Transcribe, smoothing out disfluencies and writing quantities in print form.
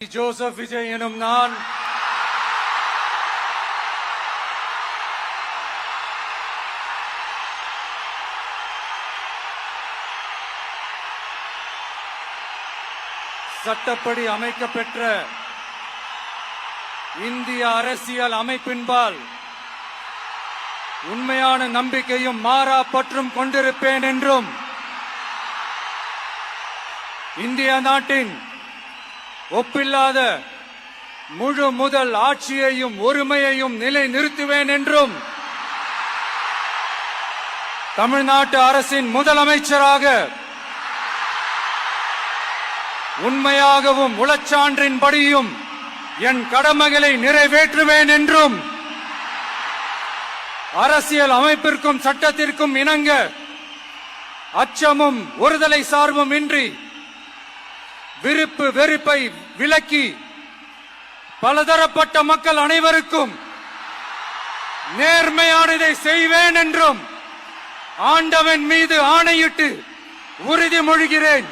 Joseph Vijay எனும் நான் சட்டப்படி அமைக்கப்பெற்ற இந்திய அரசியல் அமைப்பின்பால் உண்மையான நம்பிக்கையும் மாறா பற்றும் கொண்டிருப்பேன் என்றும் இந்திய நாட்டின் ஒப்பில்லாத முழு முதல் ஆட்சியையும் ஒருமையையும் நிலை நிறுத்துவேன் என்றும் தமிழ்நாட்டு அரசின் முதலமைச்சராக உண்மையாகவும் உளச்சான்றின்படியும் என் கடமைகளை நிறைவேற்றுவேன் என்றும் அரசியல் அமைப்பிற்கும் சட்டத்திற்கும் இணங்க அச்சமும் ஒருதலை சார்பும் இன்றி விருப்பு வெறுப்பை விலக்கி பலதரப்பட்ட மக்கள் அனைவருக்கும் நேர்மையானதை செய்வேன் என்றும் ஆண்டவன் மீது ஆணையிட்டு உறுதிமொழிகிறேன்.